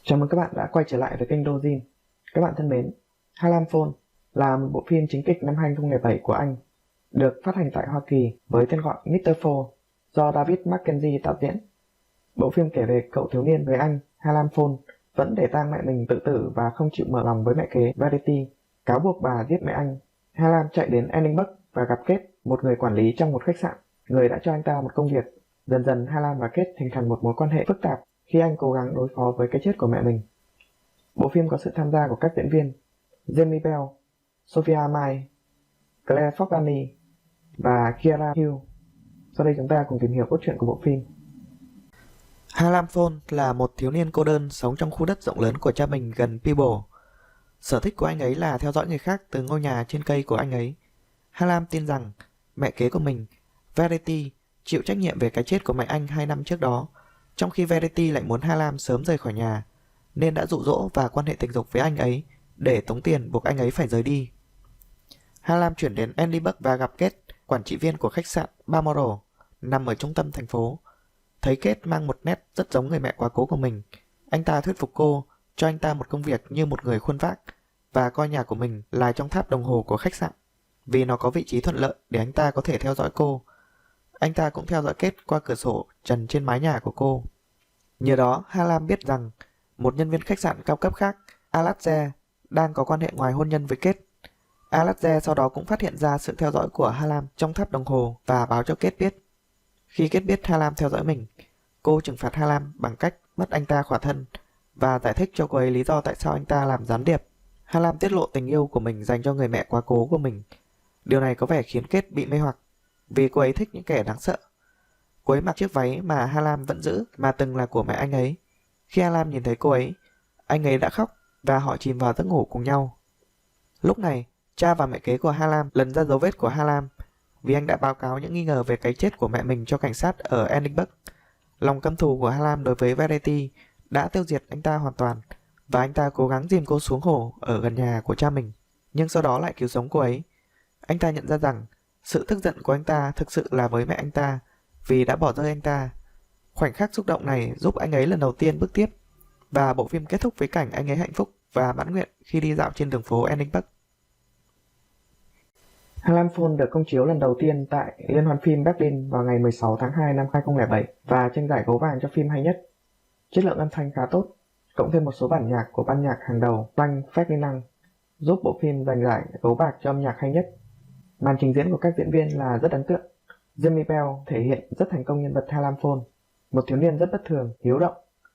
Chào mừng các bạn đã quay trở lại với kênh Dojin. Các bạn thân mến, Ha Lam Phone là một bộ phim chính kịch năm 2007 của Anh, được phát hành tại Hoa Kỳ với tên gọi Mr. Four do David Mackenzie tạo diễn. Bộ phim kể về cậu thiếu niên người Anh Ha Lam Phone vẫn để tang mẹ mình tự tử và không chịu mở lòng với mẹ kế Verity, cáo buộc bà giết mẹ anh. Ha Lam chạy đến Edinburgh và gặp Kate, một người quản lý trong một khách sạn, người đã cho anh ta một công việc. Dần dần Ha Lam và Kate hình thành một mối quan hệ phức tạp khi anh cố gắng đối phó với cái chết của mẹ mình. Bộ phim có sự tham gia của các diễn viên Jamie Bell, Sophia Mai, Claire Forlani và Kiara Hill. Sau đây chúng ta cùng tìm hiểu cốt truyện của bộ phim. Ha Lam Phone là một thiếu niên cô đơn sống trong khu đất rộng lớn của cha mình gần Peeble. Sở thích của anh ấy là theo dõi người khác từ ngôi nhà trên cây của anh ấy. Ha Lam tin rằng mẹ kế của mình, Verity, chịu trách nhiệm về cái chết của mẹ anh 2 năm trước đó, trong khi Verity lại muốn Ha Lam sớm rời khỏi nhà, nên đã dụ dỗ và quan hệ tình dục với anh ấy để tống tiền buộc anh ấy phải rời đi. Ha Lam chuyển đến Edinburgh và gặp Kate, quản trị viên của khách sạn Balmoral, nằm ở trung tâm thành phố. Thấy Kate mang một nét rất giống người mẹ quá cố của mình, anh ta thuyết phục cô cho anh ta một công việc như một người khuân vác và coi nhà của mình là trong tháp đồng hồ của khách sạn, vì nó có vị trí thuận lợi để anh ta có thể theo dõi cô. Anh ta cũng theo dõi Kate qua cửa sổ trần trên mái nhà của cô. Nhờ đó, Ha Lam biết rằng một nhân viên khách sạn cao cấp khác, Alatze, đang có quan hệ ngoài hôn nhân với Kate. Alatze sau đó cũng phát hiện ra sự theo dõi của Ha Lam trong tháp đồng hồ và báo cho Kate biết. Khi Kate biết Ha Lam theo dõi mình, cô trừng phạt Ha Lam bằng cách bắt anh ta khỏa thân và giải thích cho cô ấy lý do tại sao anh ta làm gián điệp. Ha Lam tiết lộ tình yêu của mình dành cho người mẹ quá cố của mình. Điều này có vẻ khiến Kate bị mê hoặc, vì cô ấy thích những kẻ đáng sợ. Cô ấy mặc chiếc váy mà Ha Lam vẫn giữ mà từng là của mẹ anh ấy. Khi Ha Lam nhìn thấy cô ấy, anh ấy đã khóc và họ chìm vào giấc ngủ cùng nhau. Lúc này, cha và mẹ kế của Ha Lam lần ra dấu vết của Ha Lam vì anh đã báo cáo những nghi ngờ về cái chết của mẹ mình cho cảnh sát ở Edinburgh. Lòng căm thù của Ha Lam đối với Verity đã tiêu diệt anh ta hoàn toàn và anh ta cố gắng dìm cô xuống hồ ở gần nhà của cha mình, nhưng sau đó lại cứu sống cô ấy. Anh ta nhận ra rằng sự tức giận của anh ta thực sự là với mẹ anh ta vì đã bỏ rơi anh ta. Khoảnh khắc xúc động này giúp anh ấy lần đầu tiên bước tiếp, và bộ phim kết thúc với cảnh anh ấy hạnh phúc và mãn nguyện khi đi dạo trên đường phố Edinburgh. Ha Lam Phone được công chiếu lần đầu tiên tại Liên hoan phim Berlin vào ngày 16 tháng 2 năm 2007 và tranh giải gấu vàng cho phim hay nhất. Chất lượng âm thanh khá tốt, cộng thêm một số bản nhạc của ban nhạc hàng đầu Frank Ferdinand giúp bộ phim giành giải gấu bạc cho âm nhạc hay nhất. Màn trình diễn của các diễn viên là rất ấn tượng. Jamie Bell thể hiện rất thành công nhân vật Ha Lam Phone, một thiếu niên rất bất thường, hiếu động.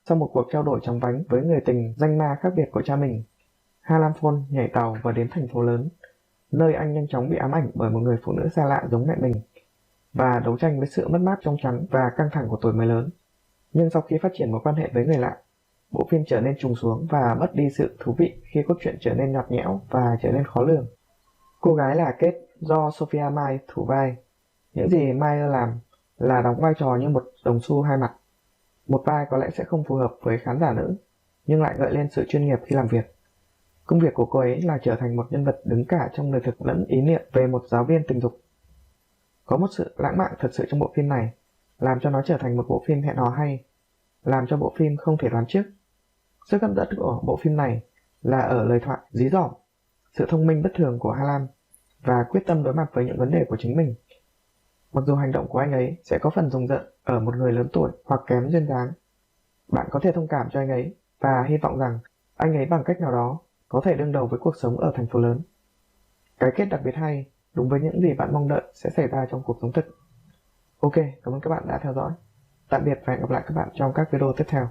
Sau một cuộc trao đổi chóng vánh với người tình danh ma khác biệt của cha mình, Ha Lam Phone nhảy tàu và đến thành phố lớn, nơi anh nhanh chóng bị ám ảnh bởi một người phụ nữ xa lạ giống mẹ mình và đấu tranh với sự mất mát trong trắng và căng thẳng của tuổi mới lớn. Nhưng sau khi phát triển mối quan hệ với người lạ, bộ phim trở nên trùng xuống và mất đi sự thú vị khi cốt truyện trở nên nhạt nhẽo và trở nên khó lường. Cô gái là Kate do Sophia Mai thủ vai. Những gì Mai làm là đóng vai trò như một đồng xu hai mặt. Một vai có lẽ sẽ không phù hợp với khán giả nữ, nhưng lại gợi lên sự chuyên nghiệp khi làm việc. Công việc của cô ấy là trở thành một nhân vật đứng cả trong đời thực lẫn ý niệm về một giáo viên tình dục. Có một sự lãng mạn thật sự trong bộ phim này, làm cho nó trở thành một bộ phim hẹn hò hay, làm cho bộ phim không thể đoán trước. Sức hấp dẫn của bộ phim này là ở lời thoại dí dỏm, sự thông minh bất thường của Ha Lam và quyết tâm đối mặt với những vấn đề của chính mình. Mặc dù hành động của anh ấy sẽ có phần rùng rợn ở một người lớn tuổi hoặc kém duyên dáng, bạn có thể thông cảm cho anh ấy và hy vọng rằng anh ấy bằng cách nào đó có thể đương đầu với cuộc sống ở thành phố lớn. Cái kết đặc biệt hay, đúng với những gì bạn mong đợi sẽ xảy ra trong cuộc sống thực. Ok, cảm ơn các bạn đã theo dõi. Tạm biệt và hẹn gặp lại các bạn trong các video tiếp theo.